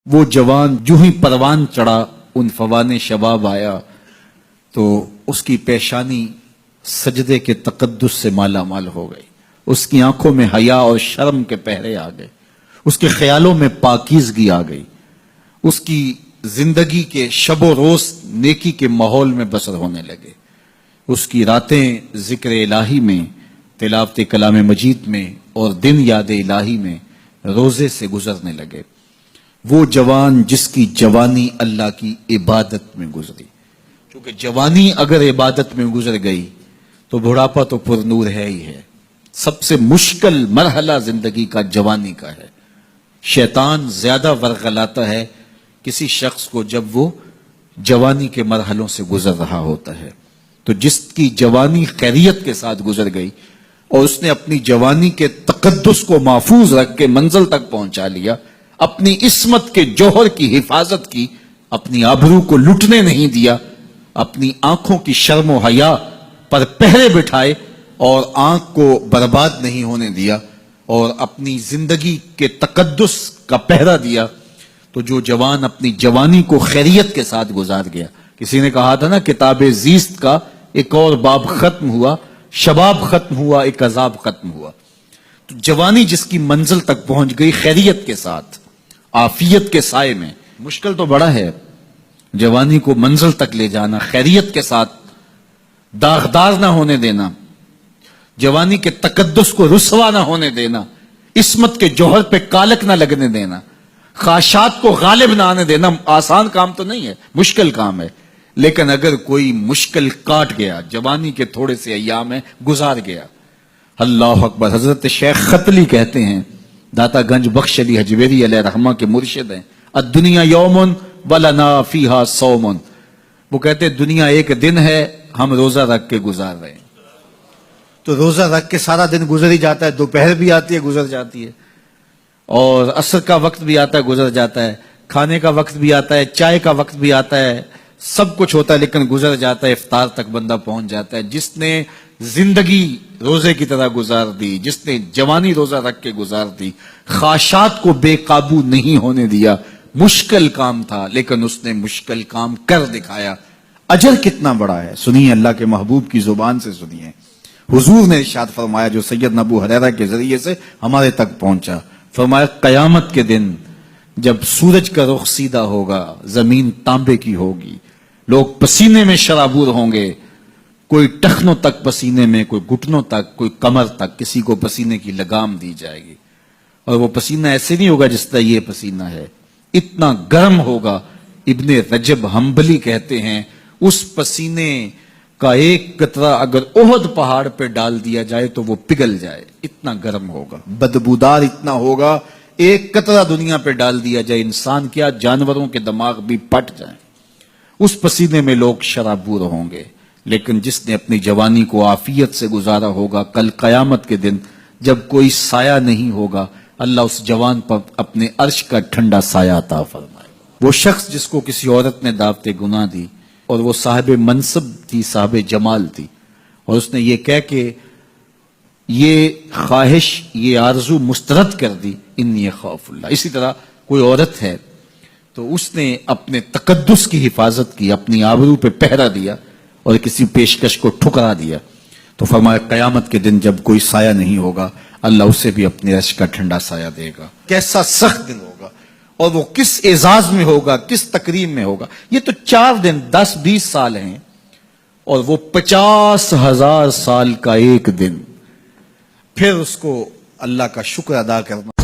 وہ جوان جو ہی پروان چڑھا ان فوان شباب آیا تو اس کی پیشانی سجدے کے تقدس سے مالا مال ہو گئی، اس کی آنکھوں میں حیا اور شرم کے پہرے آ گئے، اس کے خیالوں میں پاکیزگی آ گئی، اس کی زندگی کے شب و روز نیکی کے ماحول میں بسر ہونے لگے، اس کی راتیں ذکر الہی میں، تلاوت کلام مجید میں اور دن یاد الہی میں روزے سے گزرنے لگے۔ وہ جوان جس کی جوانی اللہ کی عبادت میں گزری، کیونکہ جوانی اگر عبادت میں گزر گئی تو بڑھاپا تو پر نور ہے ہی ہے۔ سب سے مشکل مرحلہ زندگی کا جوانی کا ہے۔ شیطان زیادہ ورغلاتا ہے کسی شخص کو جب وہ جوانی کے مرحلوں سے گزر رہا ہوتا ہے۔ تو جس کی جوانی خیریت کے ساتھ گزر گئی اور اس نے اپنی جوانی کے تقدس کو محفوظ رکھ کے منزل تک پہنچا لیا، اپنی عصمت کے جوہر کی حفاظت کی، اپنی آبرو کو لٹنے نہیں دیا، اپنی آنکھوں کی شرم و حیا پر پہرے بٹھائے اور آنکھ کو برباد نہیں ہونے دیا اور اپنی زندگی کے تقدس کا پہرا دیا، تو جو جوان اپنی جوانی کو خیریت کے ساتھ گزار گیا۔ کسی نے کہا تھا نا، کتاب زیست کا ایک اور باب ختم ہوا، شباب ختم ہوا، ایک عذاب ختم ہوا۔ تو جوانی جس کی منزل تک پہنچ گئی خیریت کے ساتھ، عافیت کے سائے میں۔ مشکل تو بڑا ہے جوانی کو منزل تک لے جانا، خیریت کے ساتھ، داغدار نہ ہونے دینا، جوانی کے تقدس کو رسوا نہ ہونے دینا، عصمت کے جوہر پہ کالک نہ لگنے دینا، خواہشات کو غالب نہ آنے دینا۔ آسان کام تو نہیں ہے، مشکل کام ہے، لیکن اگر کوئی مشکل کاٹ گیا، جوانی کے تھوڑے سے ایام میں گزار گیا، اللہ اکبر۔ حضرت شیخ ختلی کہتے ہیں، داتا گنج بخش علی حجویری علیہ رحمہ کے مرشد ہیں، الدنیا یوم ولنا فیہا صوم۔ وہ کہتے ہیں دنیا ایک دن ہے، ہم روزہ رکھ کے گزار رہے ہیں۔ تو روزہ رکھ کے سارا دن گزر ہی جاتا ہے، دوپہر بھی آتی ہے گزر جاتی ہے، اور عصر کا وقت بھی آتا ہے گزر جاتا ہے، کھانے کا وقت بھی آتا ہے، چائے کا وقت بھی آتا ہے، سب کچھ ہوتا ہے لیکن گزر جاتا ہے، افطار تک بندہ پہنچ جاتا ہے۔ جس نے زندگی روزے کی طرح گزار دی، جس نے جوانی روزہ رکھ کے گزار دی، خواہشات کو بے قابو نہیں ہونے دیا، مشکل کام تھا لیکن اس نے مشکل کام کر دکھایا۔ اجر کتنا بڑا ہے، سنیے اللہ کے محبوب کی زبان سے سنیے۔ حضور نے ارشاد فرمایا جو سید ابو ہریرہ کے ذریعے سے ہمارے تک پہنچا، فرمایا قیامت کے دن جب سورج کا رخ سیدھا ہوگا، زمین تانبے کی ہوگی، لوگ پسینے میں شرابور ہوں گے، کوئی ٹخنوں تک پسینے میں، کوئی گھٹنوں تک، کوئی کمر تک، کسی کو پسینے کی لگام دی جائے گی، اور وہ پسینہ ایسے نہیں ہوگا جس طرح یہ پسینہ ہے، اتنا گرم ہوگا۔ ابن رجب حنبلی کہتے ہیں اس پسینے کا ایک قطرہ اگر احد پہاڑ پہ ڈال دیا جائے تو وہ پگھل جائے، اتنا گرم ہوگا، بدبودار اتنا ہوگا، ایک قطرہ دنیا پہ ڈال دیا جائے، انسان کیا جانوروں کے دماغ بھی پھٹ جائیں، اس پسینے میں لوگ شرابور ہوں گے۔ لیکن جس نے اپنی جوانی کو عافیت سے گزارا ہوگا، کل قیامت کے دن جب کوئی سایہ نہیں ہوگا، اللہ اس جوان پر اپنے عرش کا ٹھنڈا سایہ عطا فرمائے۔ وہ شخص جس کو کسی عورت نے دعوت گناہ دی اور وہ صاحب منصب تھی، صاحب جمال تھی، اور اس نے یہ کہہ کے یہ خواہش، یہ آرزو مسترد کر دی، انی خوف اللہ۔ اسی طرح کوئی عورت ہے تو اس نے اپنے تقدس کی حفاظت کی، اپنی آبرو پہ پہرا دیا اور کسی پیشکش کو ٹھکرا دیا، تو فرمایا قیامت کے دن جب کوئی سایہ نہیں ہوگا، اللہ اسے بھی اپنے عرش کا ٹھنڈا سایہ دے گا۔ کیسا سخت دن ہوگا، اور وہ کس اعزاز میں ہوگا، کس تکریم میں ہوگا۔ یہ تو 4 دن 10-20 سال ہیں، اور وہ 50,000 سال کا ایک دن، پھر اس کو اللہ کا شکر ادا کرنا